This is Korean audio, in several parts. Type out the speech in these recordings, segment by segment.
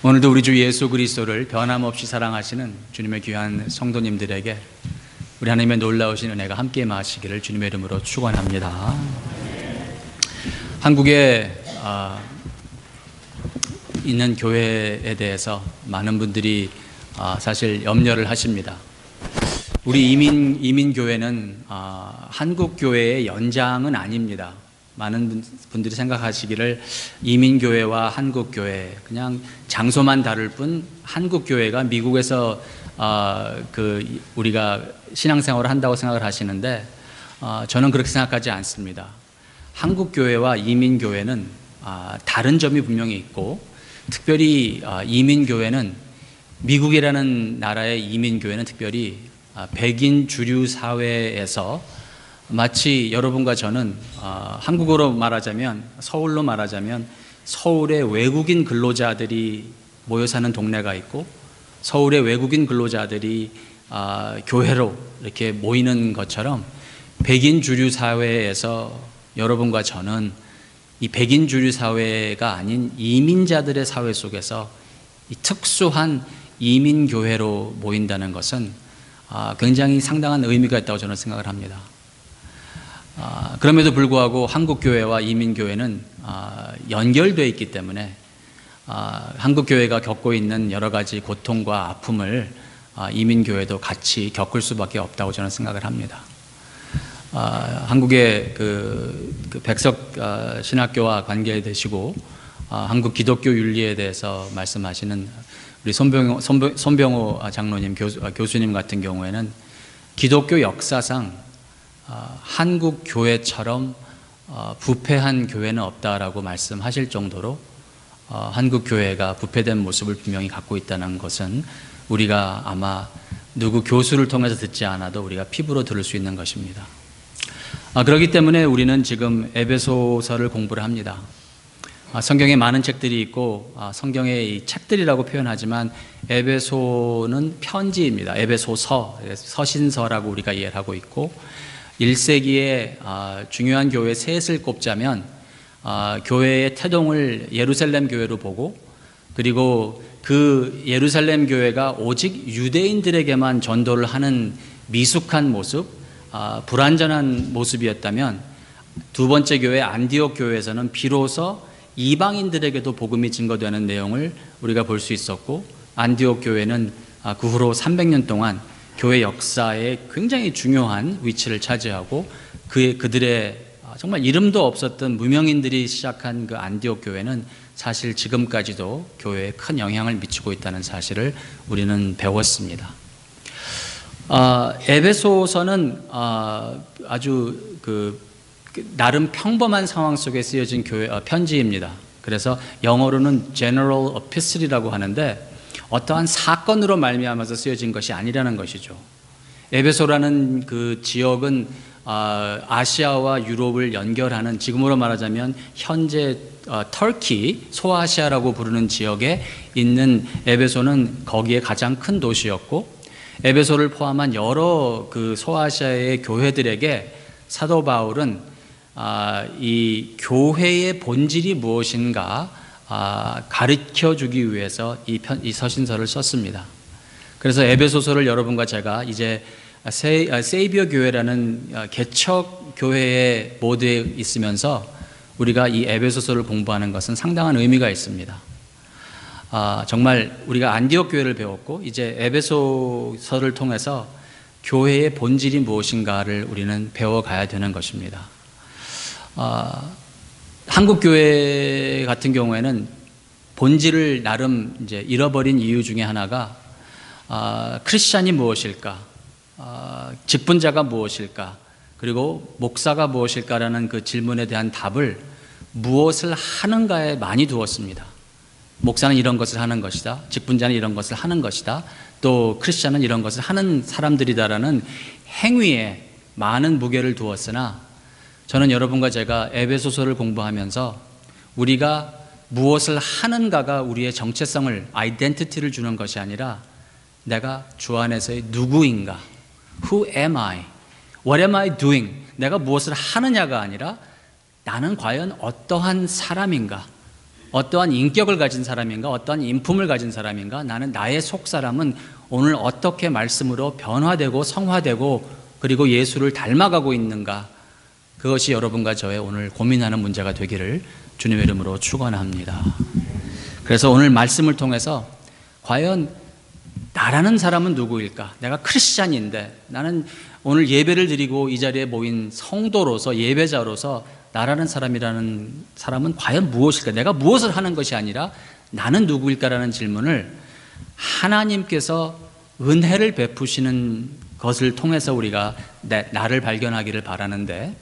오늘도 우리 주 예수 그리스도를 변함없이 사랑하시는 주님의 귀한 성도님들에게 우리 하나님의 놀라우신 은혜가 함께 임하시기를 주님의 이름으로 축원합니다. 한국에 있는 교회에 대해서 많은 분들이 사실 염려를 하십니다. 우리 이민 교회는 한국 교회의 연장은 아닙니다. 많은 분들이 생각하시기를 이민교회와 한국교회 그냥 장소만 다를 뿐 한국교회가 미국에서 우리가 신앙생활을 한다고 생각을 하시는데 저는 그렇게 생각하지 않습니다. 한국교회와 이민교회는 다른 점이 분명히 있고, 특별히 이민교회는 미국이라는 나라의 이민교회는 특별히 백인 주류 사회에서 마치 여러분과 저는 한국어로 말하자면, 서울로 말하자면 서울의 외국인 근로자들이 모여 사는 동네가 있고, 서울의 외국인 근로자들이 교회로 이렇게 모이는 것처럼 백인 주류 사회에서 여러분과 저는 이 백인 주류 사회가 아닌 이민자들의 사회 속에서 이 특수한 이민교회로 모인다는 것은 굉장히 상당한 의미가 있다고 저는 생각을 합니다. 그럼에도 불구하고 한국교회와 이민교회는 연결되어 있기 때문에 한국교회가 겪고 있는 여러 가지 고통과 아픔을 이민교회도 같이 겪을 수밖에 없다고 저는 생각을 합니다. 한국의 백석 신학교와 관계되시고 한국 기독교 윤리에 대해서 말씀하시는 우리 손병호 장로님, 교수님 같은 경우에는 기독교 역사상 한국 교회처럼 부패한 교회는 없다라고 말씀하실 정도로 한국 교회가 부패된 모습을 분명히 갖고 있다는 것은 우리가 아마 누구 교수를 통해서 듣지 않아도 우리가 피부로 들을 수 있는 것입니다. 그렇기 때문에 우리는 지금 에베소서를 공부를 합니다. 성경에 많은 책들이 있고 성경의 이 책들이라고 표현하지만 에베소는 편지입니다. 에베소서, 서신서라고 우리가 이해를 하고 있고, 1세기에 중요한 교회 셋을 꼽자면 교회의 태동을 예루살렘 교회로 보고, 그리고 그 예루살렘 교회가 오직 유대인들에게만 전도를 하는 미숙한 모습, 불완전한 모습이었다면, 두 번째 교회 안디옥 교회에서는 비로소 이방인들에게도 복음이 증거되는 내용을 우리가 볼 수 있었고, 안디옥 교회는 그 후로 300년 동안 교회 역사에 굉장히 중요한 위치를 차지하고, 그들의 정말 이름도 없었던 무명인들이 시작한 그 안디옥 교회는 사실 지금까지도 교회에 큰 영향을 미치고 있다는 사실을 우리는 배웠습니다. 에베소서는 아주 나름 평범한 상황 속에 쓰여진 편지입니다. 그래서 영어로는 General Epistle이라고 하는데, 어떠한 사건으로 말미암아서 쓰여진 것이 아니라는 것이죠. 에베소라는 그 지역은 아시아와 유럽을 연결하는, 지금으로 말하자면 현재 터키, 소아시아라고 부르는 지역에 있는 에베소는 거기에 가장 큰 도시였고, 에베소를 포함한 여러 그 소아시아의 교회들에게 사도 바울은 이 교회의 본질이 무엇인가 가르쳐 주기 위해서 이 서신서를 썼습니다. 그래서 에베소서를 여러분과 제가 이제 세이비어 교회라는 개척 교회의 모드에 있으면서 우리가 이 에베소서를 공부하는 것은 상당한 의미가 있습니다. 정말 우리가 안디옥 교회를 배웠고, 이제 에베소서를 통해서 교회의 본질이 무엇인가를 우리는 배워가야 되는 것입니다. 한국 교회 같은 경우에는 본질을 나름 이제 잃어버린 이유 중에 하나가 크리스찬이 무엇일까, 직분자가 무엇일까, 그리고 목사가 무엇일까라는 그 질문에 대한 답을 무엇을 하는가에 많이 두었습니다. 목사는 이런 것을 하는 것이다, 직분자는 이런 것을 하는 것이다, 또 크리스찬은 이런 것을 하는 사람들이다라는 행위에 많은 무게를 두었으나, 저는 여러분과 제가 에베소서를 공부하면서 우리가 무엇을 하는가가 우리의 정체성을, 아이덴티티를 주는 것이 아니라 내가 주 안에서의 누구인가, Who am I? What am I doing? 내가 무엇을 하느냐가 아니라 나는 과연 어떠한 사람인가, 어떠한 인격을 가진 사람인가, 어떠한 인품을 가진 사람인가, 나는 나의 속 사람은 오늘 어떻게 말씀으로 변화되고 성화되고 그리고 예수를 닮아가고 있는가, 그것이 여러분과 저의 오늘 고민하는 문제가 되기를 주님의 이름으로 축원합니다. 그래서 오늘 말씀을 통해서 과연 나라는 사람은 누구일까? 내가 크리스찬인데, 나는 오늘 예배를 드리고 이 자리에 모인 성도로서, 예배자로서 나라는 사람은 과연 무엇일까? 내가 무엇을 하는 것이 아니라 나는 누구일까라는 질문을 하나님께서 은혜를 베푸시는 것을 통해서 우리가 나를 발견하기를 바라는데,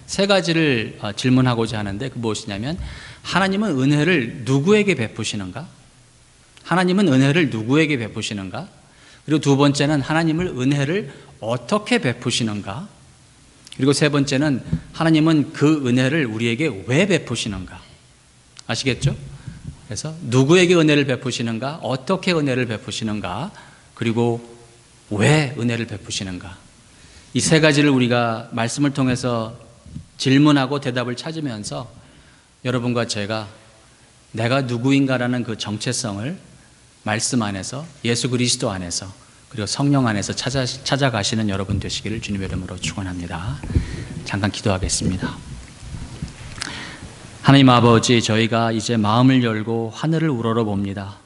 세 가지를 질문하고자 하는데, 그 무엇이냐면, 하나님은 은혜를 누구에게 베푸시는가? 하나님은 은혜를 누구에게 베푸시는가? 그리고 두 번째는 하나님을 은혜를 어떻게 베푸시는가? 그리고 세 번째는 하나님은 그 은혜를 우리에게 왜 베푸시는가? 아시겠죠? 그래서 누구에게 은혜를 베푸시는가? 어떻게 은혜를 베푸시는가? 그리고 왜 은혜를 베푸시는가? 이 세 가지를 우리가 말씀을 통해서 질문하고 대답을 찾으면서 여러분과 제가 내가 누구인가라는 그 정체성을 말씀 안에서, 예수 그리스도 안에서, 그리고 성령 안에서 찾아가시는 여러분 되시기를 주님의 이름으로 축원합니다. 잠깐 기도하겠습니다. 하나님 아버지, 저희가 이제 마음을 열고 하늘을 우러러 봅니다.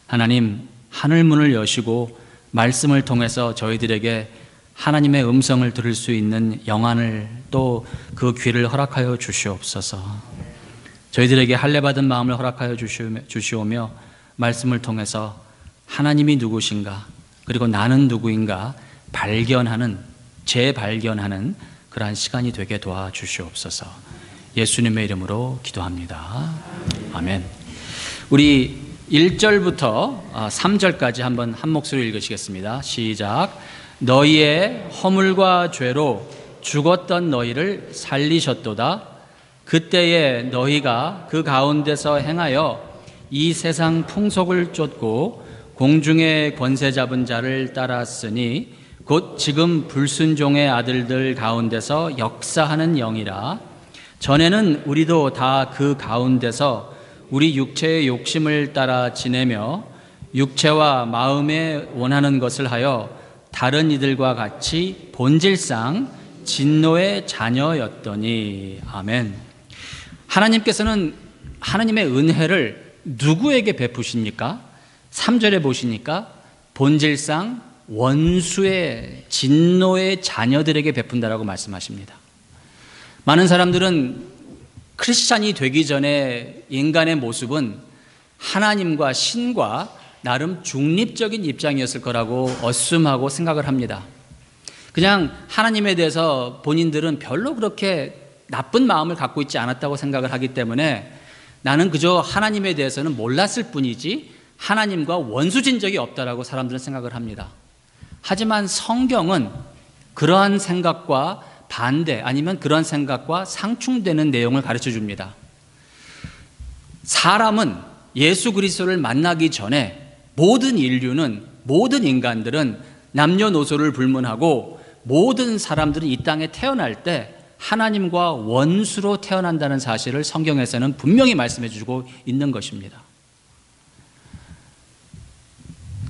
하나님, 하늘 문을 여시고 말씀을 통해서 저희들에게 하나님의 음성을 들을 수 있는 영안을, 또 그 귀를 허락하여 주시옵소서. 저희들에게 할례받은 마음을 허락하여 주시오며 말씀을 통해서 하나님이 누구신가, 그리고 나는 누구인가 재발견하는 그러한 시간이 되게 도와주시옵소서. 예수님의 이름으로 기도합니다. 아멘. 우리 1절부터 3절까지 한번 한 목소리로 읽으시겠습니다. 시작. 너희의 허물과 죄로 죽었던 너희를 살리셨도다. 그때에 너희가 그 가운데서 행하여 이 세상 풍속을 쫓고 공중의 권세 잡은 자를 따랐으니 곧 지금 불순종의 아들들 가운데서 역사하는 영이라. 전에는 우리도 다 그 가운데서 우리 육체의 욕심을 따라 지내며 육체와 마음에 원하는 것을 하여 다른 이들과 같이 본질상 진노의 자녀였더니. 아멘. 하나님께서는 하나님의 은혜를 누구에게 베푸십니까? 3절에 보시니까 본질상 원수의 진노의 자녀들에게 베푼다라고 말씀하십니다. 많은 사람들은 크리스찬이 되기 전에 인간의 모습은 하나님과 신과 나름 중립적인 입장이었을 거라고 어스움하고 생각을 합니다. 그냥 하나님에 대해서 본인들은 별로 그렇게 나쁜 마음을 갖고 있지 않았다고 생각을 하기 때문에 나는 그저 하나님에 대해서는 몰랐을 뿐이지 하나님과 원수진 적이 없다라고 사람들은 생각을 합니다. 하지만 성경은 그러한 생각과 반대, 아니면 그런 생각과 상충되는 내용을 가르쳐 줍니다. 사람은 예수 그리스도를 만나기 전에 모든 인류는, 모든 인간들은 남녀노소를 불문하고 모든 사람들은 이 땅에 태어날 때 하나님과 원수로 태어난다는 사실을 성경에서는 분명히 말씀해 주고 있는 것입니다.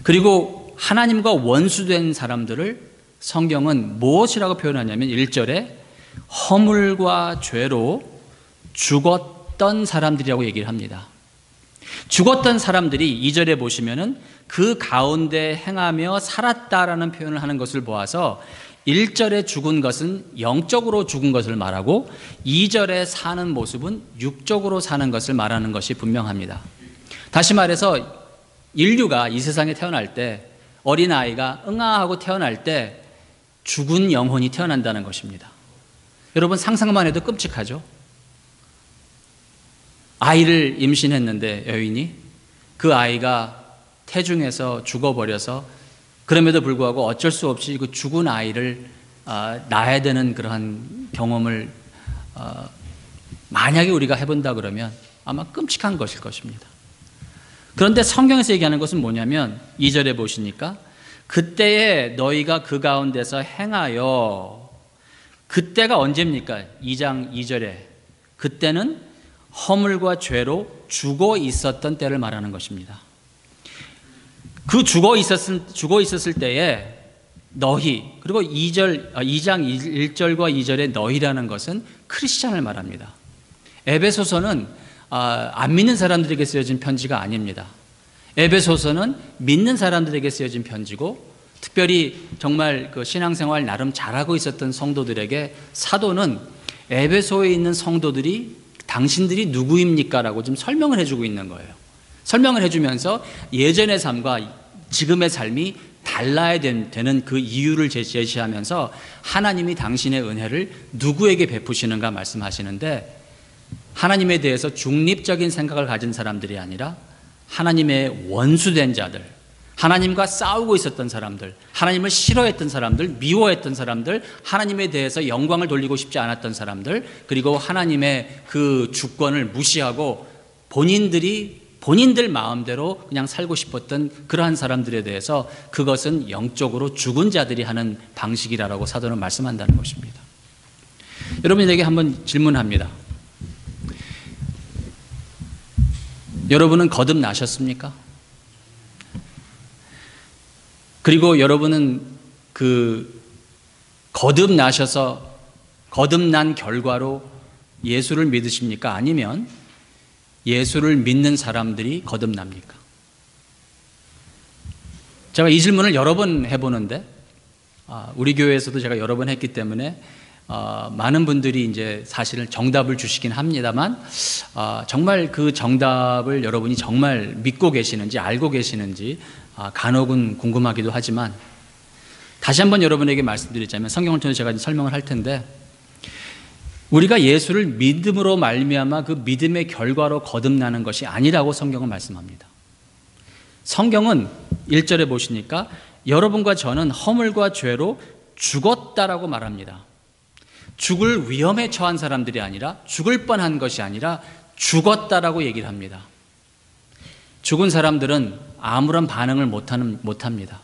그리고 하나님과 원수된 사람들을 성경은 무엇이라고 표현하냐면 1절에 허물과 죄로 죽었던 사람들이라고 얘기를 합니다. 죽었던 사람들이 2절에 보시면은 그 가운데 행하며 살았다라는 표현을 하는 것을 보아서 1절에 죽은 것은 영적으로 죽은 것을 말하고 2절에 사는 모습은 육적으로 사는 것을 말하는 것이 분명합니다. 다시 말해서 인류가 이 세상에 태어날 때, 어린아이가 응아하고 태어날 때 죽은 영혼이 태어난다는 것입니다. 여러분 상상만 해도 끔찍하죠? 아이를 임신했는데 여인이 그 아이가 태중에서 죽어버려서 그럼에도 불구하고 어쩔 수 없이 그 죽은 아이를 낳아야 되는 그러한 경험을 만약에 우리가 해본다 그러면 아마 끔찍한 것일 것입니다. 그런데 성경에서 얘기하는 것은 뭐냐면 2절에 보시니까 그때에 너희가 그 가운데서 행하여, 그때가 언제입니까? 2장 2절에 그때는 허물과 죄로 죽어 있었던 때를 말하는 것입니다. 그 죽어 있었을 때에 너희, 그리고 2장 1절과 2절의 너희라는 것은 크리스찬을 말합니다. 에베소서는 안 믿는 사람들에게 쓰여진 편지가 아닙니다. 에베소서는 믿는 사람들에게 쓰여진 편지고, 특별히 정말 그 신앙생활 나름 잘하고 있었던 성도들에게 사도는 에베소에 있는 성도들이 당신들이 누구입니까? 라고 좀 설명을 해주고 있는 거예요. 설명을 해주면서 예전의 삶과 지금의 삶이 달라야 되는 그 이유를 제시하면서 하나님이 당신의 은혜를 누구에게 베푸시는가 말씀하시는데, 하나님에 대해서 중립적인 생각을 가진 사람들이 아니라 하나님의 원수된 자들, 하나님과 싸우고 있었던 사람들, 하나님을 싫어했던 사람들, 미워했던 사람들, 하나님에 대해서 영광을 돌리고 싶지 않았던 사람들, 그리고 하나님의 그 주권을 무시하고 본인들 마음대로 그냥 살고 싶었던 그러한 사람들에 대해서 그것은 영적으로 죽은 자들이 하는 방식이라고 사도는 말씀한다는 것입니다. 여러분에게 한번 질문합니다. 여러분은 거듭나셨습니까? 그리고 여러분은 그 거듭난 결과로 예수를 믿으십니까? 아니면 예수를 믿는 사람들이 거듭납니까? 제가 이 질문을 여러 번 해보는데, 우리 교회에서도 제가 여러 번 했기 때문에 많은 분들이 이제 사실은 정답을 주시긴 합니다만, 정말 그 정답을 여러분이 정말 믿고 계시는지 알고 계시는지 간혹은 궁금하기도 하지만, 다시 한번 여러분에게 말씀드리자면, 성경을 통해서 제가 설명을 할 텐데, 우리가 예수를 믿음으로 말미암아 그 믿음의 결과로 거듭나는 것이 아니라고 성경은 말씀합니다. 성경은 1절에 보시니까 여러분과 저는 허물과 죄로 죽었다라고 말합니다. 죽을 위험에 처한 사람들이 아니라, 죽을 뻔한 것이 아니라 죽었다라고 얘기를 합니다. 죽은 사람들은 아무런 반응을 못합니다.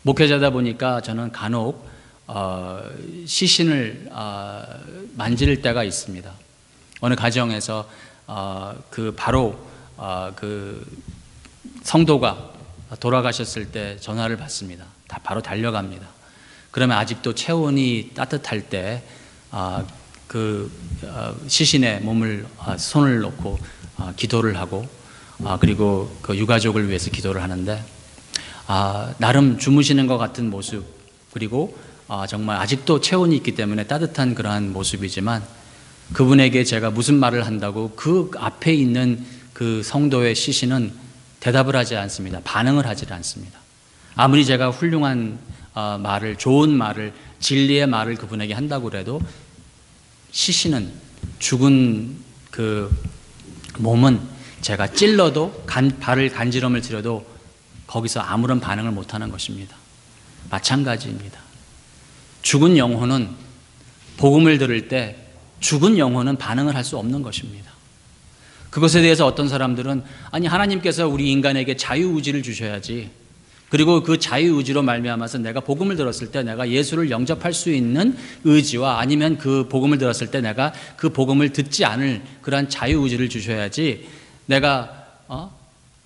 목회자다 보니까 저는 간혹 시신을 만질 때가 있습니다. 어느 가정에서 바로 그 성도가 돌아가셨을 때 전화를 받습니다. 다 바로 달려갑니다. 그러면 아직도 체온이 따뜻할 때 그 시신의 손을 놓고 기도를 하고, 그리고 그 유가족을 위해서 기도를 하는데, 나름 주무시는 것 같은 모습, 그리고 정말 아직도 체온이 있기 때문에 따뜻한 그러한 모습이지만, 그분에게 제가 무슨 말을 한다고 그 앞에 있는 그 성도의 시신은 대답을 하지 않습니다. 반응을 하지 않습니다. 아무리 제가 훌륭한 말을, 좋은 말을, 진리의 말을 그분에게 한다고 해도 시신은, 죽은 그 몸은 제가 찔러도, 발을 간지럼을 들여도 거기서 아무런 반응을 못하는 것입니다. 마찬가지입니다. 죽은 영혼은, 복음을 들을 때 죽은 영혼은 반응을 할 수 없는 것입니다. 그것에 대해서 어떤 사람들은, 아니 하나님께서 우리 인간에게 자유의지를 주셔야지, 그리고 그 자유의지로 말미암아서 내가 복음을 들었을 때 내가 예수를 영접할 수 있는 의지와, 아니면 그 복음을 들었을 때 내가 그 복음을 듣지 않을 그러한 자유의지를 주셔야지, 내가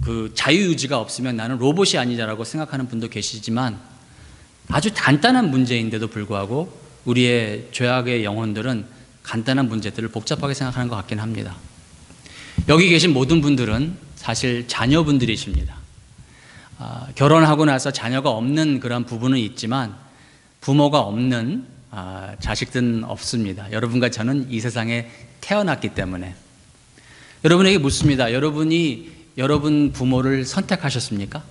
그 자유의지가 없으면 나는 로봇이 아니냐라고 생각하는 분도 계시지만, 아주 간단한 문제인데도 불구하고 우리의 죄악의 영혼들은 간단한 문제들을 복잡하게 생각하는 것 같긴 합니다. 여기 계신 모든 분들은 사실 자녀분들이십니다. 결혼하고 나서 자녀가 없는 그런 부부는 있지만 부모가 없는 자식들은 없습니다. 여러분과 저는 이 세상에 태어났기 때문에. 여러분에게 묻습니다. 여러분이 여러분 부모를 선택하셨습니까?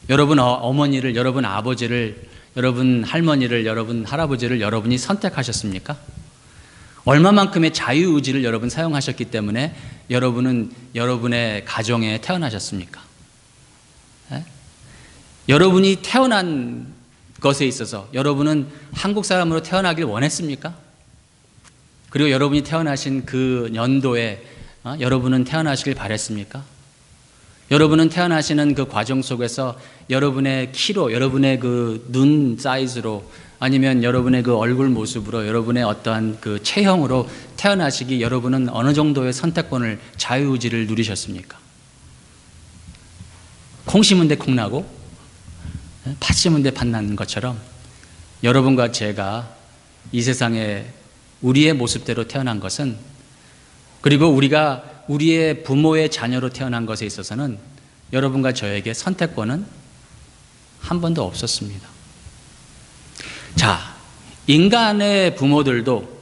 여러분 어머니를, 여러분 아버지를, 여러분 할머니를, 여러분 할아버지를 여러분이 선택하셨습니까? 얼마만큼의 자유의지를 여러분 사용하셨기 때문에 여러분은 여러분의 가정에 태어나셨습니까? 네? 여러분이 태어난 것에 있어서 여러분은 한국 사람으로 태어나길 원했습니까? 그리고 여러분이 태어나신 그 연도에 여러분은 태어나시길 바랬습니까? 여러분은 태어나시는 그 과정 속에서 여러분의 키로, 여러분의 그 눈 사이즈로 아니면 여러분의 그 얼굴 모습으로 여러분의 어떠한 그 체형으로 태어나시기 여러분은 어느 정도의 선택권을 자유의지를 누리셨습니까? 콩 심은 데 콩 나고 팥 심은 데 팥 나는 것처럼 여러분과 제가 이 세상에 우리의 모습대로 태어난 것은, 그리고 우리가 우리의 부모의 자녀로 태어난 것에 있어서는 여러분과 저에게 선택권은 한 번도 없었습니다. 자, 인간의 부모들도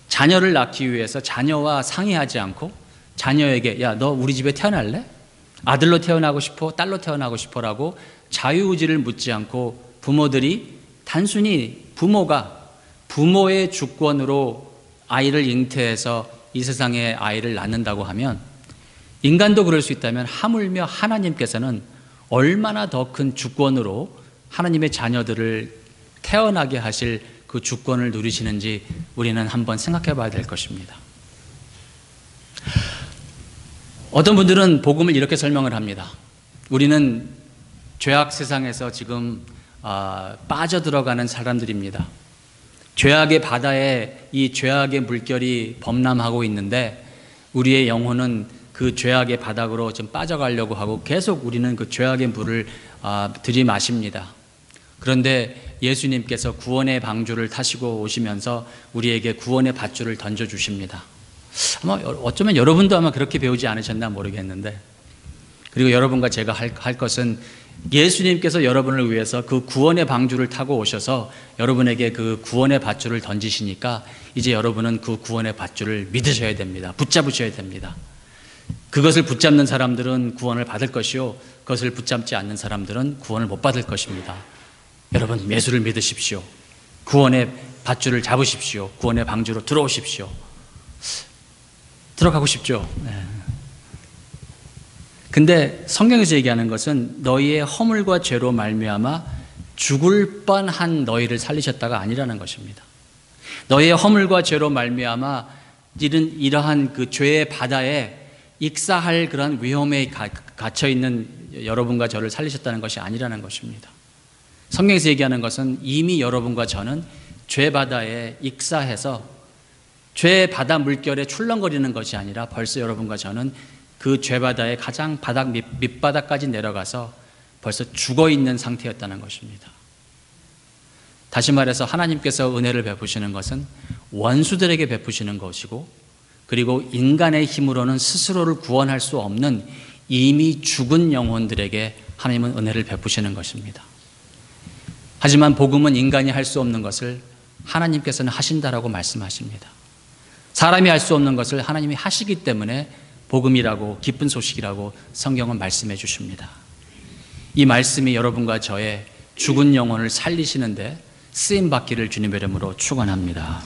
자녀를 낳기 위해서 자녀와 상의하지 않고 자녀에게 야, 너 우리 집에 태어날래? 아들로 태어나고 싶어? 딸로 태어나고 싶어? 라고 자유의지를 묻지 않고 부모들이 단순히 부모가 부모의 주권으로 아이를 잉태해서 이 세상에 아이를 낳는다고 하면, 인간도 그럴 수 있다면 하물며 하나님께서는 얼마나 더 큰 주권으로 하나님의 자녀들을 태어나게 하실 그 주권을 누리시는지 우리는 한번 생각해 봐야 될 것입니다. 어떤 분들은 복음을 이렇게 설명을 합니다. 우리는 죄악 세상에서 지금 빠져들어가는 사람들입니다. 죄악의 바다에 이 죄악의 물결이 범람하고 있는데 우리의 영혼은 그 죄악의 바닥으로 좀 빠져가려고 하고 계속 우리는 그 죄악의 물을 들이마십니다. 그런데 예수님께서 구원의 방주를 타시고 오시면서 우리에게 구원의 밧줄을 던져주십니다. 아마 어쩌면 여러분도 아마 그렇게 배우지 않으셨나 모르겠는데, 그리고 여러분과 제가 할 것은 예수님께서 여러분을 위해서 그 구원의 방주를 타고 오셔서 여러분에게 그 구원의 밧줄을 던지시니까 이제 여러분은 그 구원의 밧줄을 믿으셔야 됩니다. 붙잡으셔야 됩니다. 그것을 붙잡는 사람들은 구원을 받을 것이요, 그것을 붙잡지 않는 사람들은 구원을 못 받을 것입니다. 여러분, 예수를 믿으십시오. 구원의 밧줄을 잡으십시오. 구원의 방주로 들어오십시오. 들어가고 싶죠? 네. 근데 성경에서 얘기하는 것은 너희의 허물과 죄로 말미암아 죽을 뻔한 너희를 살리셨다가 아니라는 것입니다. 너희의 허물과 죄로 말미암아 이러한 그 죄의 바다에 익사할 그런 위험에 갇혀 있는 여러분과 저를 살리셨다는 것이 아니라는 것입니다. 성경에서 얘기하는 것은 이미 여러분과 저는 죄 바다에 익사해서 죄 바다 물결에 출렁거리는 것이 아니라 벌써 여러분과 저는 그 죄 바다의 가장 바닥 밑바닥까지 내려가서 벌써 죽어 있는 상태였다는 것입니다. 다시 말해서 하나님께서 은혜를 베푸시는 것은 원수들에게 베푸시는 것이고, 그리고 인간의 힘으로는 스스로를 구원할 수 없는 이미 죽은 영혼들에게 하나님은 은혜를 베푸시는 것입니다. 하지만 복음은 인간이 할 수 없는 것을 하나님께서는 하신다라고 말씀하십니다. 사람이 할 수 없는 것을 하나님이 하시기 때문에 복음이라고, 기쁜 소식이라고 성경은 말씀해 주십니다. 이 말씀이 여러분과 저의 죽은 영혼을 살리시는데 쓰임받기를 주님의 이름으로 축원합니다.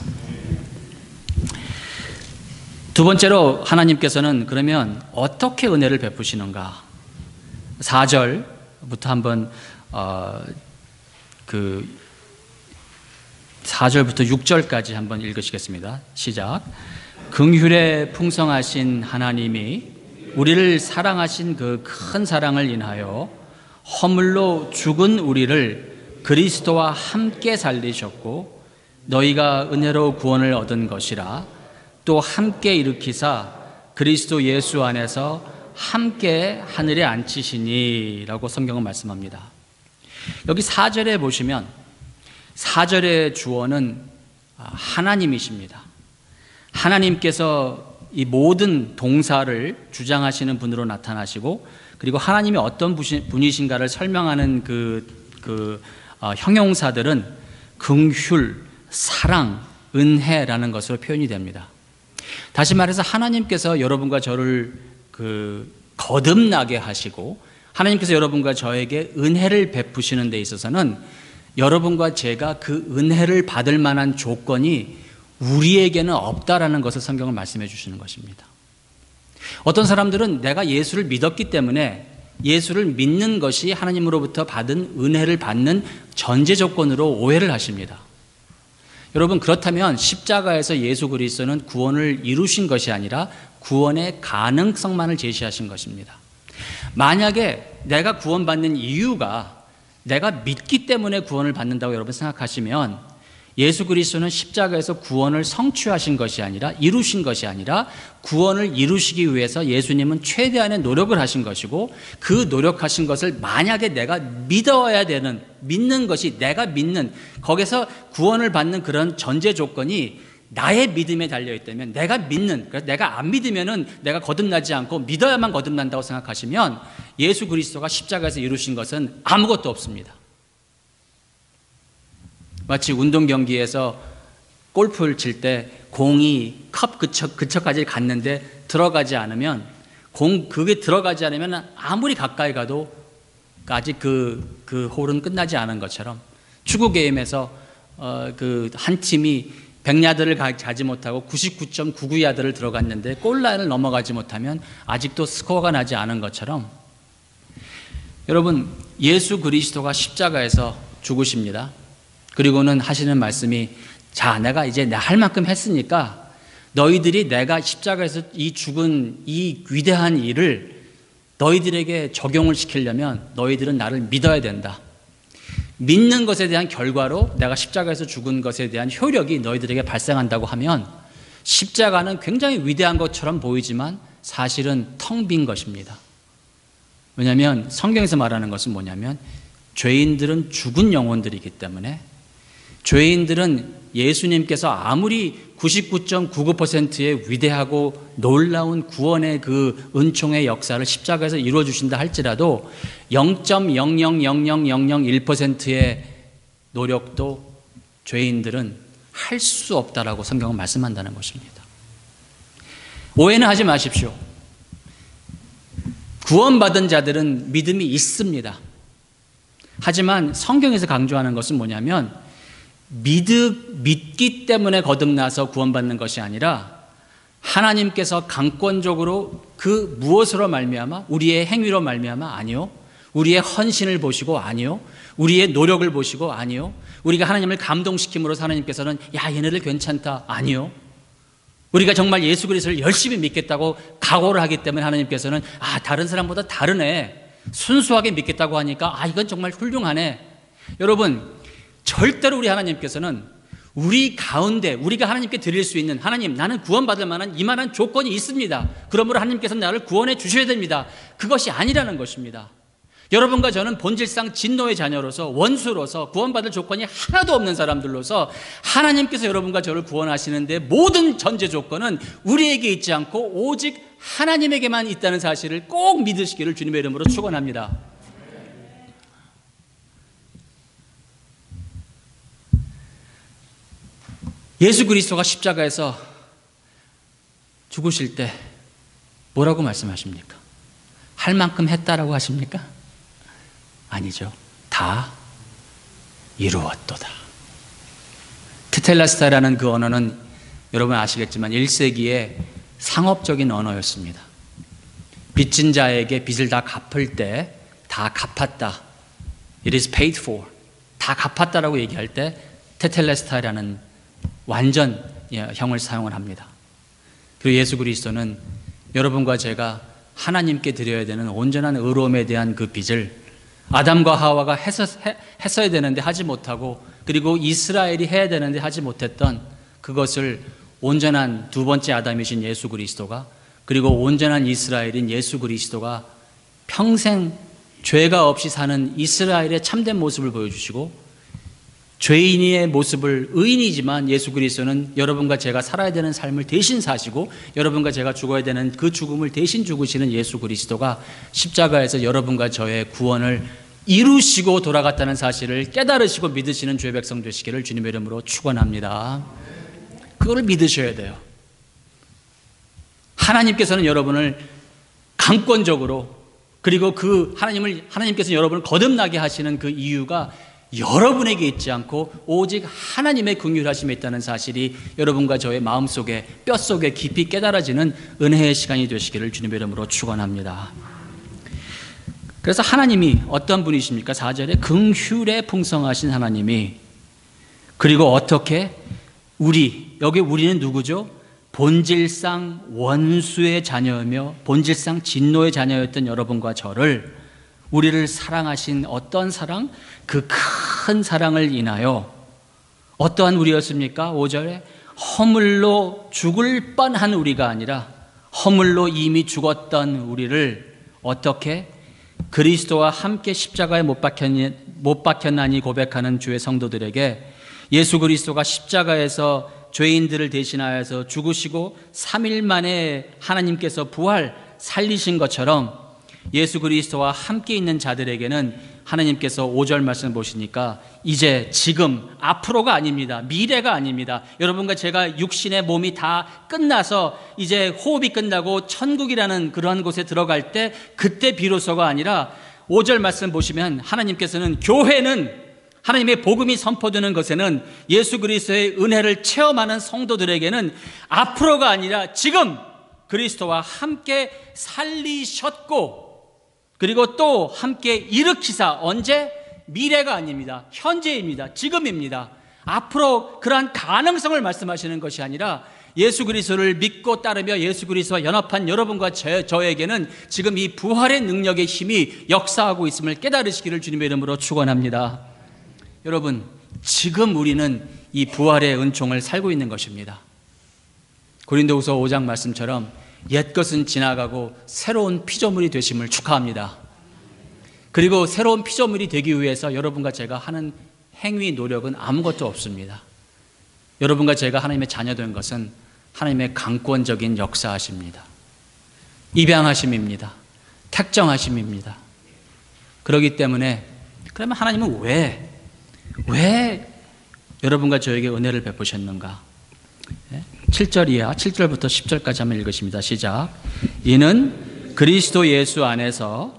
두 번째로 하나님께서는 그러면 어떻게 은혜를 베푸시는가? 4절부터 한번 4절부터 6절까지 한번 읽으시겠습니다. 시작. 긍휼에 풍성하신 하나님이 우리를 사랑하신 그 큰 사랑을 인하여 허물로 죽은 우리를 그리스도와 함께 살리셨고 너희가 은혜로 구원을 얻은 것이라 또 함께 일으키사 그리스도 예수 안에서 함께 하늘에 앉히시니 라고 성경은 말씀합니다. 여기 4절에 보시면 4절의 주어는 하나님이십니다. 하나님께서 이 모든 동사를 주장하시는 분으로 나타나시고, 그리고 하나님이 어떤 분이신가를 설명하는 형용사들은 긍휼, 사랑, 은혜라는 것으로 표현이 됩니다. 다시 말해서 하나님께서 여러분과 저를 거듭나게 하시고 하나님께서 여러분과 저에게 은혜를 베푸시는 데 있어서는 여러분과 제가 그 은혜를 받을 만한 조건이 우리에게는 없다라는 것을 성경은 말씀해 주시는 것입니다. 어떤 사람들은 내가 예수를 믿었기 때문에 예수를 믿는 것이 하나님으로부터 받은 은혜를 받는 전제 조건으로 오해를 하십니다. 여러분, 그렇다면 십자가에서 예수 그리스도는 구원을 이루신 것이 아니라 구원의 가능성만을 제시하신 것입니다. 만약에 내가 구원받는 이유가 내가 믿기 때문에 구원을 받는다고 여러분 생각하시면 예수 그리스도는 십자가에서 구원을 성취하신 것이 아니라, 이루신 것이 아니라, 구원을 이루시기 위해서 예수님은 최대한의 노력을 하신 것이고, 그 노력하신 것을 만약에 내가 믿어야 되는, 믿는 것이 내가 믿는, 거기서 구원을 받는 그런 전제 조건이 나의 믿음에 달려있다면, 내가 믿는, 그래서 내가 안 믿으면은 내가 거듭나지 않고 믿어야만 거듭난다고 생각하시면 예수 그리스도가 십자가에서 이루신 것은 아무것도 없습니다. 마치 운동 경기에서 골프를 칠 때 공이 컵 근처까지 갔는데 들어가지 않으면, 그게 들어가지 않으면 아무리 가까이 가도 아직 그 홀은 끝나지 않은 것처럼, 축구 게임에서 그 한 팀이 100야드를 가지 못하고 99.99야드를 들어갔는데 골라인을 넘어가지 못하면 아직도 스코어가 나지 않은 것처럼, 여러분, 예수 그리스도가 십자가에서 죽으십니다. 그리고는 하시는 말씀이, 자, 내가 이제 내 할 만큼 했으니까 너희들이 내가 십자가에서 이 죽은 이 위대한 일을 너희들에게 적용을 시키려면 너희들은 나를 믿어야 된다. 믿는 것에 대한 결과로 내가 십자가에서 죽은 것에 대한 효력이 너희들에게 발생한다고 하면, 십자가는 굉장히 위대한 것처럼 보이지만 사실은 텅 빈 것입니다. 왜냐하면 성경에서 말하는 것은 뭐냐면, 죄인들은 죽은 영혼들이기 때문에, 죄인들은 예수님께서 아무리 99.99%의 위대하고 놀라운 구원의 그 은총의 역사를 십자가에서 이루어 주신다 할지라도 0.0000001%의 노력도 죄인들은 할 수 없다라고 성경은 말씀한다는 것입니다. 오해는 하지 마십시오. 구원받은 자들은 믿음이 있습니다. 하지만 성경에서 강조하는 것은 뭐냐면, 믿기 때문에 거듭나서 구원받는 것이 아니라, 하나님께서 강권적으로 그 무엇으로 말미암아, 우리의 행위로 말미암아, 아니요, 우리의 헌신을 보시고, 아니요, 우리의 노력을 보시고, 아니요, 우리가 하나님을 감동시킴으로써 하나님께서는 야, 얘네들 괜찮다, 아니요, 우리가 정말 예수 그리스도를 열심히 믿겠다고 각오를 하기 때문에 하나님께서는 다른 사람보다 다르네, 순수하게 믿겠다고 하니까 이건 정말 훌륭하네. 여러분, 절대로 우리 하나님께서는 우리 가운데 우리가 하나님께 드릴 수 있는, 하나님, 나는 구원받을 만한 이만한 조건이 있습니다, 그러므로 하나님께서는 나를 구원해 주셔야 됩니다, 그것이 아니라는 것입니다. 여러분과 저는 본질상 진노의 자녀로서, 원수로서, 구원받을 조건이 하나도 없는 사람들로서 하나님께서 여러분과 저를 구원하시는데 모든 전제 조건은 우리에게 있지 않고 오직 하나님에게만 있다는 사실을 꼭 믿으시기를 주님의 이름으로 축원합니다. 예수 그리스도가 십자가에서 죽으실 때 뭐라고 말씀하십니까? 할 만큼 했다라고 하십니까? 아니죠. 다 이루었도다. 테텔레스타이라는 그 언어는 여러분 아시겠지만 1세기의 상업적인 언어였습니다. 빚진 자에게 빚을 다 갚을 때 다 갚았다, It is paid for, 다 갚았다라고 얘기할 때 테텔레스타이라는 완전 형을 사용을 합니다. 그리고 예수 그리스도는 여러분과 제가 하나님께 드려야 되는 온전한 의로움에 대한 그 빚을 아담과 하와가 했어야 되는데 하지 못하고, 그리고 이스라엘이 해야 되는데 하지 못했던 그것을 온전한 두 번째 아담이신 예수 그리스도가, 그리고 온전한 이스라엘인 예수 그리스도가 평생 죄가 없이 사는 이스라엘의 참된 모습을 보여주시고, 죄인의 모습을, 의인이지만 예수 그리스도는 여러분과 제가 살아야 되는 삶을 대신 사시고 여러분과 제가 죽어야 되는 그 죽음을 대신 죽으시는 예수 그리스도가 십자가에서 여러분과 저의 구원을 이루시고 돌아갔다는 사실을 깨달으시고 믿으시는 주의 백성 되시기를 주님의 이름으로 축원합니다. 그거를 믿으셔야 돼요. 하나님께서는 여러분을 강권적으로, 그리고 그 하나님께서 여러분을 거듭나게 하시는 그 이유가 여러분에게 있지 않고 오직 하나님의 긍휼하심에 있다는 사실이 여러분과 저의 마음속에, 뼛속에 깊이 깨달아지는 은혜의 시간이 되시기를 주님의 이름으로 축원합니다. 그래서 하나님이 어떤 분이십니까? 4절에 긍휼에 풍성하신 하나님이, 그리고 어떻게 여기 우리는 누구죠? 본질상 원수의 자녀이며 본질상 진노의 자녀였던 여러분과 저를, 우리를 사랑하신 어떤 사랑? 그 큰 사랑을 인하여 어떠한 우리였습니까? 5절에 허물로 죽을 뻔한 우리가 아니라 허물로 이미 죽었던 우리를 어떻게 그리스도와 함께 십자가에 못 박혔나니 고백하는 주의 성도들에게 예수 그리스도가 십자가에서 죄인들을 대신하여서 죽으시고 3일 만에 하나님께서 살리신 것처럼 예수 그리스도와 함께 있는 자들에게는 하나님께서 5절 말씀 보시니까 이제 지금 앞으로가 아닙니다. 미래가 아닙니다. 여러분과 제가 육신의 몸이 다 끝나서 이제 호흡이 끝나고 천국이라는 그러한 곳에 들어갈 때 그때 비로소가 아니라 5절 말씀 보시면 하나님께서는 교회는 하나님의 복음이 선포되는 것에는 예수 그리스도의 은혜를 체험하는 성도들에게는 앞으로가 아니라 지금 그리스도와 함께 살리셨고 그리고 또 함께 일으키사 언제? 미래가 아닙니다. 현재입니다. 지금입니다. 앞으로 그러한 가능성을 말씀하시는 것이 아니라 예수 그리스도를 믿고 따르며 예수 그리스도와 연합한 여러분과 저에게는 지금 이 부활의 능력의 힘이 역사하고 있음을 깨달으시기를 주님의 이름으로 축원합니다. 여러분, 지금 우리는 이 부활의 은총을 살고 있는 것입니다. 고린도후서 5장 말씀처럼 옛것은 지나가고 새로운 피조물이 되심을 축하합니다. 그리고 새로운 피조물이 되기 위해서 여러분과 제가 하는 행위, 노력은 아무것도 없습니다. 여러분과 제가 하나님의 자녀된 것은 하나님의 강권적인 역사하심입니다. 입양하심입니다. 택정하심입니다. 그렇기 때문에 그러면 하나님은 왜 여러분과 저에게 은혜를 베푸셨는가? 7절 이하, 7절부터 10절까지 한번 읽으십니다. 시작. 이는 그리스도 예수 안에서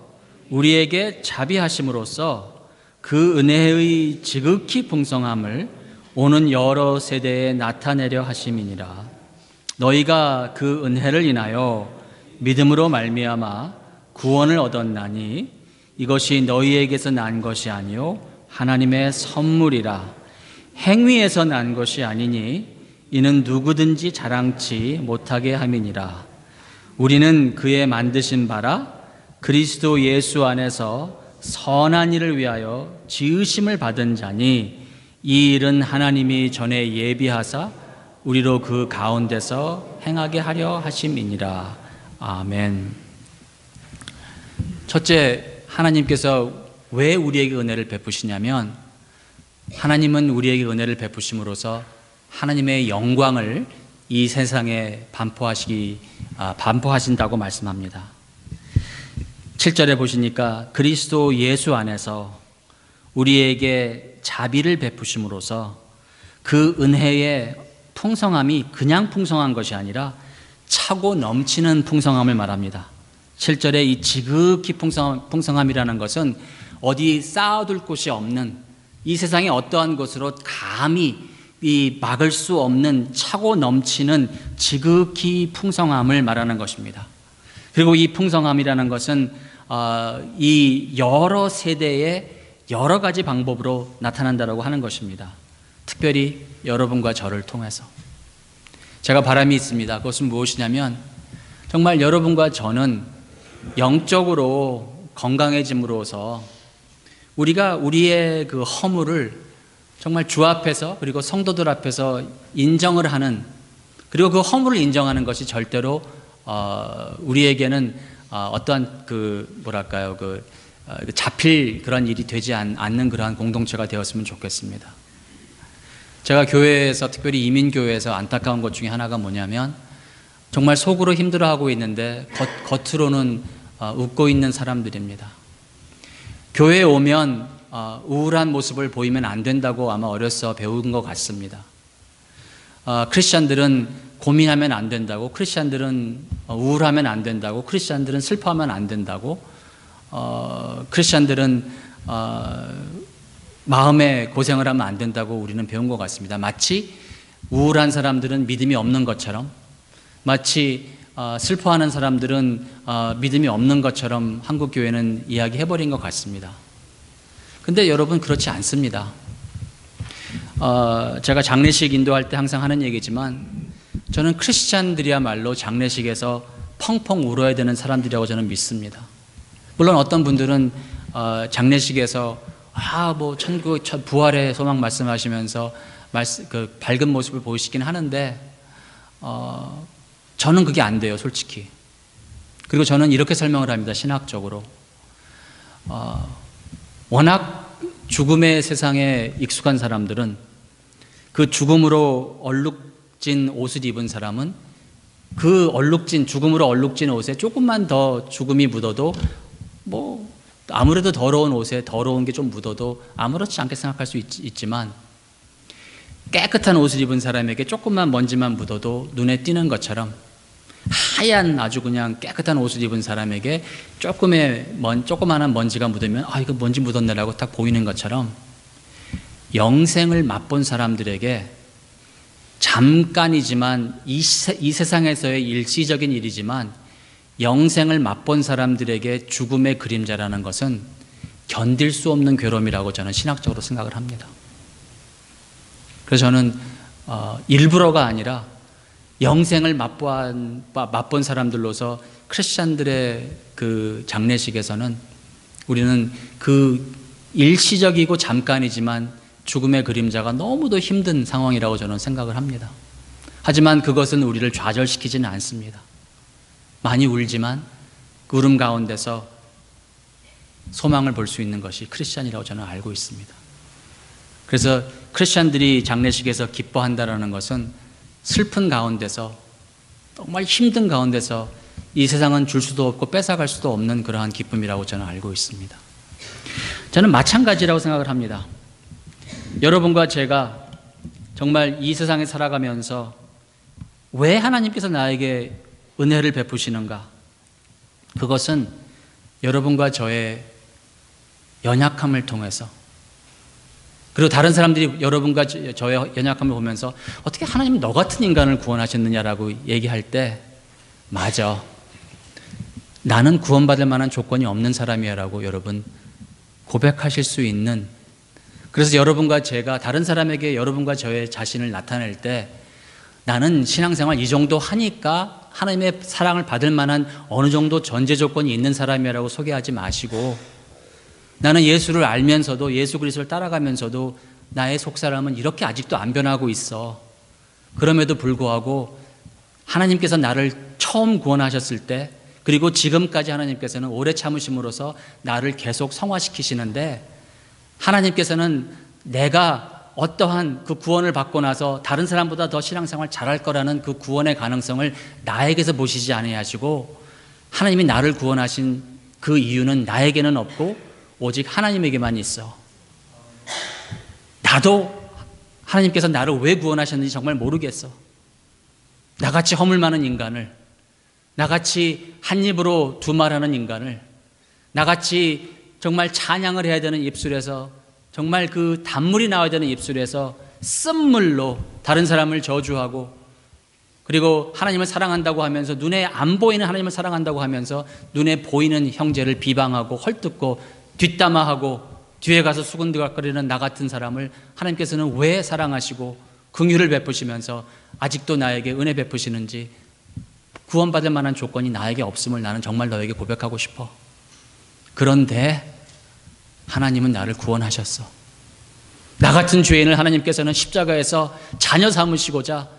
우리에게 자비하심으로써 그 은혜의 지극히 풍성함을 오는 여러 세대에 나타내려 하심이니라. 너희가 그 은혜를 인하여 믿음으로 말미암아 구원을 얻었나니 이것이 너희에게서 난 것이 아니요 하나님의 선물이라. 행위에서 난 것이 아니니 이는 누구든지 자랑치 못하게 함이니라. 우리는 그의 만드신 바라 그리스도 예수 안에서 선한 일을 위하여 지으심을 받은 자니 이 일은 하나님이 전에 예비하사 우리로 그 가운데서 행하게 하려 하심이니라. 아멘. 첫째, 하나님께서 왜 우리에게 은혜를 베푸시냐면 하나님은 우리에게 은혜를 베푸심으로써 하나님의 영광을 이 세상에 반포하신다고 말씀합니다. 7절에 보시니까 그리스도 예수 안에서 우리에게 자비를 베푸심으로써 그 은혜의 풍성함이 그냥 풍성한 것이 아니라 차고 넘치는 풍성함을 말합니다. 7절에 이 지극히 풍성함이라는 것은 어디 쌓아둘 곳이 없는 이 세상의 어떠한 것으로 감히 이 막을 수 없는 차고 넘치는 지극히 풍성함을 말하는 것입니다. 그리고 이 풍성함이라는 것은 이 여러 세대의 여러 가지 방법으로 나타난다고 하는 것입니다. 특별히 여러분과 저를 통해서 제가 바람이 있습니다. 그것은 무엇이냐면 정말 여러분과 저는 영적으로 건강해짐으로써 우리가 우리의 그 허물을 정말 주 앞에서 그리고 성도들 앞에서 인정을 하는, 그리고 그 허물을 인정하는 것이 절대로 우리에게는 어떠한 잡힐 그런 일이 되지 않는 그러한 공동체가 되었으면 좋겠습니다. 제가 교회에서, 특별히 이민교회에서 안타까운 것 중에 하나가 뭐냐면 정말 속으로 힘들어하고 있는데 겉으로는 웃고 있는 사람들입니다. 교회에 오면 우울한 모습을 보이면 안 된다고 아마 어려서 배운 것 같습니다. 크리스찬들은 고민하면 안 된다고, 크리스찬들은 우울하면 안 된다고, 크리스찬들은 슬퍼하면 안 된다고, 크리스찬들은 마음에 고생을 하면 안 된다고 우리는 배운 것 같습니다. 마치 우울한 사람들은 믿음이 없는 것처럼, 마치 슬퍼하는 사람들은 믿음이 없는 것처럼 한국 교회는 이야기해버린 것 같습니다. 근데 여러분, 그렇지 않습니다. 제가 장례식 인도할 때 항상 하는 얘기지만 저는 크리스찬들이야말로 장례식에서 펑펑 울어야 되는 사람들이라고 저는 믿습니다. 물론 어떤 분들은 장례식에서 천국 부활의 소망 말씀하시면서 그 밝은 모습을 보이시긴 하는데 저는 그게 안 돼요, 솔직히. 그리고 저는 이렇게 설명을 합니다, 신학적으로. 워낙 죽음의 세상에 익숙한 사람들은 그 죽음으로 얼룩진 옷을 입은 사람은 그 죽음으로 얼룩진 옷에 조금만 더 죽음이 묻어도 뭐 아무래도 더러운 옷에 더러운 게 좀 묻어도 아무렇지 않게 생각할 수 있지만 깨끗한 옷을 입은 사람에게 조금만 먼지만 묻어도 눈에 띄는 것처럼 하얀 아주 그냥 깨끗한 옷을 입은 사람에게 조그만한 먼지가 묻으면 이거 먼지 묻었네라고 딱 보이는 것처럼 영생을 맛본 사람들에게 잠깐이지만 이 세상에서의 일시적인 일이지만 영생을 맛본 사람들에게 죽음의 그림자라는 것은 견딜 수 없는 괴로움이라고 저는 신학적으로 생각을 합니다. 그래서 저는 일부러가 아니라 영생을 맛본 사람들로서 크리스찬들의 그 장례식에서는 우리는 그 일시적이고 잠깐이지만 죽음의 그림자가 너무도 힘든 상황이라고 저는 생각을 합니다. 하지만 그것은 우리를 좌절시키지는 않습니다. 많이 울지만 그 울음 가운데서 소망을 볼 수 있는 것이 크리스찬이라고 저는 알고 있습니다. 그래서 크리스찬들이 장례식에서 기뻐한다는 것은 슬픈 가운데서 정말 힘든 가운데서 이 세상은 줄 수도 없고 뺏어갈 수도 없는 그러한 기쁨이라고 저는 알고 있습니다. 저는 마찬가지라고 생각을 합니다. 여러분과 제가 정말 이 세상에 살아가면서 왜 하나님께서 나에게 은혜를 베푸시는가? 그것은 여러분과 저의 연약함을 통해서, 그리고 다른 사람들이 여러분과 저의 연약함을 보면서 어떻게 하나님은 너 같은 인간을 구원하셨느냐라고 얘기할 때, 맞아, 나는 구원받을 만한 조건이 없는 사람이야 라고 여러분 고백하실 수 있는, 그래서 여러분과 제가 다른 사람에게 여러분과 저의 자신을 나타낼 때 나는 신앙생활 이 정도 하니까 하나님의 사랑을 받을 만한 어느 정도 전제 조건이 있는 사람이라고 소개하지 마시고, 나는 예수를 알면서도 예수 그리스도를 따라가면서도 나의 속사람은 이렇게 아직도 안 변하고 있어. 그럼에도 불구하고 하나님께서 나를 처음 구원하셨을 때, 그리고 지금까지 하나님께서는 오래 참으심으로써 나를 계속 성화시키시는데, 하나님께서는 내가 어떠한 그 구원을 받고 나서 다른 사람보다 더 신앙생활 잘할 거라는 그 구원의 가능성을 나에게서 보시지 아니하시고, 하나님이 나를 구원하신 그 이유는 나에게는 없고 오직 하나님에게만 있어. 나도 하나님께서 나를 왜 구원하셨는지 정말 모르겠어. 나같이 허물 많은 인간을, 나같이 한 입으로 두 말하는 인간을, 나같이 정말 찬양을 해야 되는 입술에서, 정말 그 단물이 나와야 되는 입술에서 쓴물로 다른 사람을 저주하고, 그리고 하나님을 사랑한다고 하면서 눈에 안 보이는 하나님을 사랑한다고 하면서 눈에 보이는 형제를 비방하고 헐뜯고 뒷담화하고 뒤에 가서 수군드각거리는 나 같은 사람을 하나님께서는 왜 사랑하시고 긍휼을 베푸시면서 아직도 나에게 은혜 베푸시는지, 구원받을 만한 조건이 나에게 없음을 나는 정말 너에게 고백하고 싶어. 그런데 하나님은 나를 구원하셨어. 나 같은 죄인을 하나님께서는 십자가에서 자녀 삼으시고자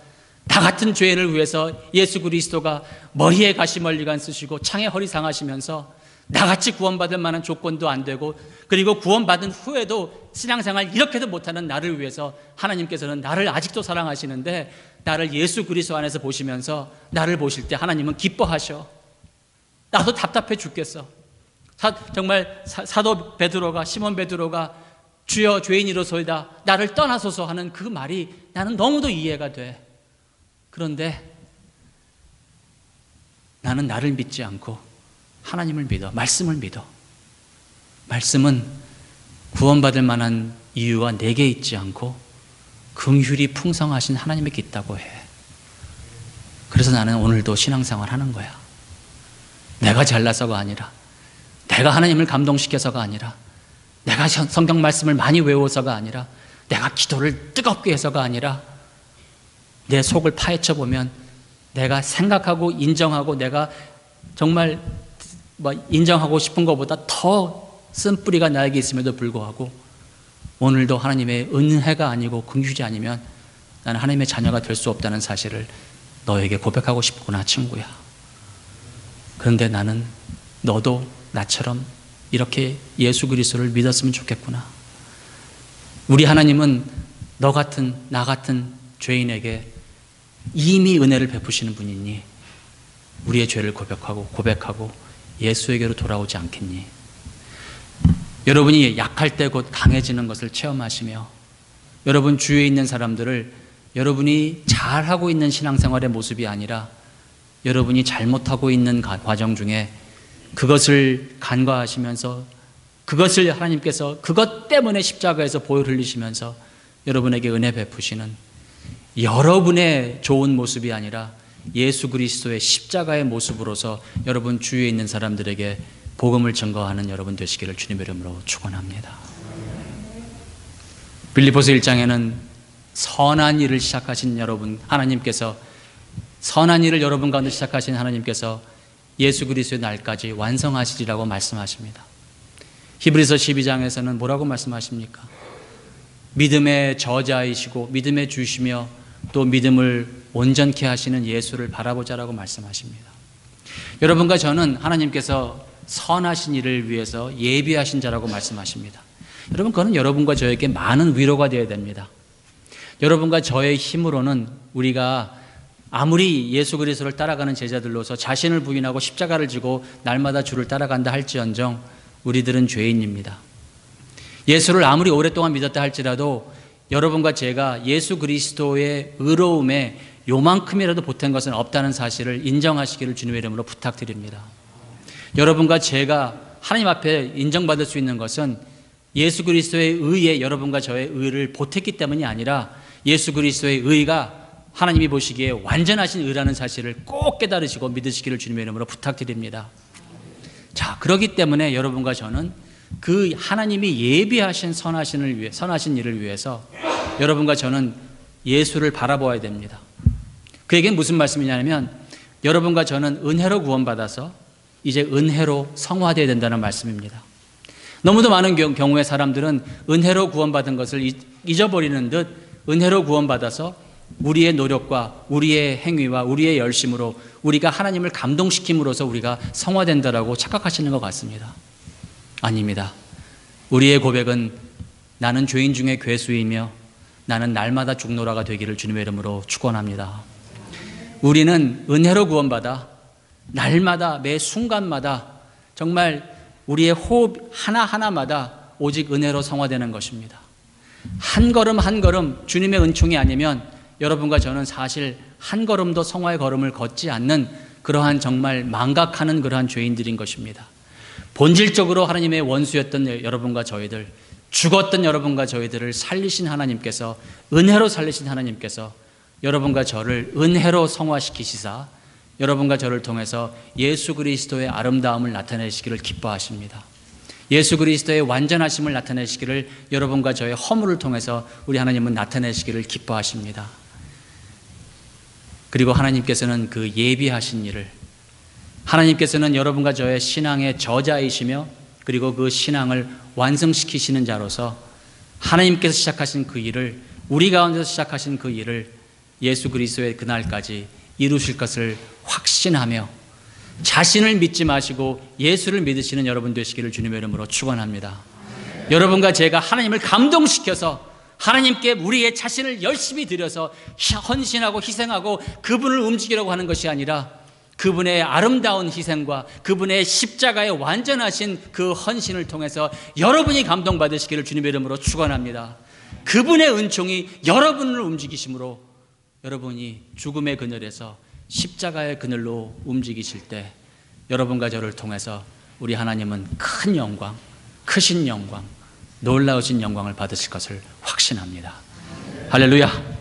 나 같은 죄인을 위해서 예수 그리스도가 머리에 가시 멀리간 쓰시고 창에 허리 상하시면서 나같이 구원받을 만한 조건도 안 되고, 그리고 구원받은 후에도 신앙생활 이렇게도 못하는 나를 위해서 하나님께서는 나를 아직도 사랑하시는데, 나를 예수 그리스도 안에서 보시면서 나를 보실 때 하나님은 기뻐하셔. 나도 답답해 죽겠어. 정말 사도 베드로가, 시몬 베드로가 주여 죄인이로소이다 나를 떠나소서 하는 그 말이 나는 너무도 이해가 돼. 그런데 나는 나를 믿지 않고 하나님을 믿어. 말씀을 믿어. 말씀은 구원받을 만한 이유가 내게 있지 않고 긍휼이 풍성하신 하나님에게 있다고 해. 그래서 나는 오늘도 신앙생활 하는 거야. 내가 잘나서가 아니라, 내가 하나님을 감동시켜서가 아니라, 내가 성경 말씀을 많이 외워서가 아니라, 내가 기도를 뜨겁게 해서가 아니라, 내 속을 파헤쳐 보면 내가 생각하고 인정하고 내가 정말 인정하고 싶은 것보다 더 쓴 뿌리가 나에게 있음에도 불구하고 오늘도 하나님의 은혜가 아니고 긍휼이 아니면 나는 하나님의 자녀가 될 수 없다는 사실을 너에게 고백하고 싶구나, 친구야. 그런데 나는 너도 나처럼 이렇게 예수 그리스도를 믿었으면 좋겠구나. 우리 하나님은 너 같은 나 같은 죄인에게 이미 은혜를 베푸시는 분이니 우리의 죄를 고백하고 예수에게로 돌아오지 않겠니? 여러분이 약할 때 곧 강해지는 것을 체험하시며 여러분 주위에 있는 사람들을 여러분이 잘하고 있는 신앙생활의 모습이 아니라 여러분이 잘못하고 있는 과정 중에 그것을 간과하시면서 그것을 하나님께서 그것 때문에 십자가에서 보혈 흘리시면서 여러분에게 은혜 베푸시는 여러분의 좋은 모습이 아니라 예수 그리스도의 십자가의 모습으로서 여러분 주위에 있는 사람들에게 복음을 증거하는 여러분 되시기를 주님의 이름으로 축원합니다. 빌립보서 1장에는 선한 일을 시작하신 여러분, 하나님께서 선한 일을 여러분 가운데 시작하신 하나님께서 예수 그리스도의 날까지 완성하시리라고 말씀하십니다. 히브리서 12장에서는 뭐라고 말씀하십니까? 믿음의 저자이시고 믿음의 주시며 또 믿음을 온전케 하시는 예수를 바라보자라고 말씀하십니다. 여러분과 저는 하나님께서 선하신 일을 위해서 예비하신 자라고 말씀하십니다. 여러분, 그거는 여러분과 저에게 많은 위로가 되어야 됩니다. 여러분과 저의 힘으로는 우리가 아무리 예수 그리스도를 따라가는 제자들로서 자신을 부인하고 십자가를 지고 날마다 주를 따라간다 할지언정 우리들은 죄인입니다. 예수를 아무리 오랫동안 믿었다 할지라도 여러분과 제가 예수 그리스도의 의로움에 요만큼이라도 보탠 것은 없다는 사실을 인정하시기를 주님의 이름으로 부탁드립니다. 여러분과 제가 하나님 앞에 인정받을 수 있는 것은 예수 그리스도의 의에 여러분과 저의 의를 보탰기 때문이 아니라 예수 그리스도의 의가 하나님이 보시기에 완전하신 의라는 사실을 꼭 깨달으시고 믿으시기를 주님의 이름으로 부탁드립니다. 자, 그렇기 때문에 여러분과 저는 그 하나님이 예비하신 선하신 일을 위해서 여러분과 저는 예수를 바라보아야 됩니다. 그에게 무슨 말씀이냐면 여러분과 저는 은혜로 구원받아서 이제 은혜로 성화되어야 된다는 말씀입니다. 너무도 많은 경우에 사람들은 은혜로 구원받은 것을 잊어버리는 듯 은혜로 구원받아서 우리의 노력과 우리의 행위와 우리의 열심으로 우리가 하나님을 감동시킴으로써 우리가 성화된다라고 착각하시는 것 같습니다. 아닙니다. 우리의 고백은 나는 죄인 중에 괴수이며 나는 날마다 죽노라가 되기를 주님의 이름으로 축원합니다. 우리는 은혜로 구원받아 날마다 매 순간마다 정말 우리의 호흡 하나하나마다 오직 은혜로 성화되는 것입니다. 한 걸음 한 걸음 주님의 은총이 아니면 여러분과 저는 사실 한 걸음도 성화의 걸음을 걷지 않는 그러한 정말 망각하는 그러한 죄인들인 것입니다. 본질적으로 하나님의 원수였던 여러분과 저희들, 죽었던 여러분과 저희들을 살리신 하나님께서, 은혜로 살리신 하나님께서 여러분과 저를 은혜로 성화시키시사 여러분과 저를 통해서 예수 그리스도의 아름다움을 나타내시기를 기뻐하십니다. 예수 그리스도의 완전하심을 나타내시기를 여러분과 저의 허물을 통해서 우리 하나님은 나타내시기를 기뻐하십니다. 그리고 하나님께서는 그 예비하신 일을, 하나님께서는 여러분과 저의 신앙의 저자이시며 그리고 그 신앙을 완성시키시는 자로서 하나님께서 시작하신 그 일을, 우리 가운데서 시작하신 그 일을 예수 그리스도의 그날까지 이루실 것을 확신하며 자신을 믿지 마시고 예수를 믿으시는 여러분 되시기를 주님의 이름으로 축원합니다. 여러분과 제가 하나님을 감동시켜서 하나님께 우리의 자신을 열심히 드려서 헌신하고 희생하고 그분을 움직이려고 하는 것이 아니라 그분의 아름다운 희생과 그분의 십자가의 완전하신 그 헌신을 통해서 여러분이 감동받으시기를 주님의 이름으로 축원합니다. 그분의 은총이 여러분을 움직이심으로 여러분이 죽음의 그늘에서 십자가의 그늘로 움직이실 때 여러분과 저를 통해서 우리 하나님은 큰 영광, 크신 영광, 놀라우신 영광을 받으실 것을 확신합니다. 할렐루야.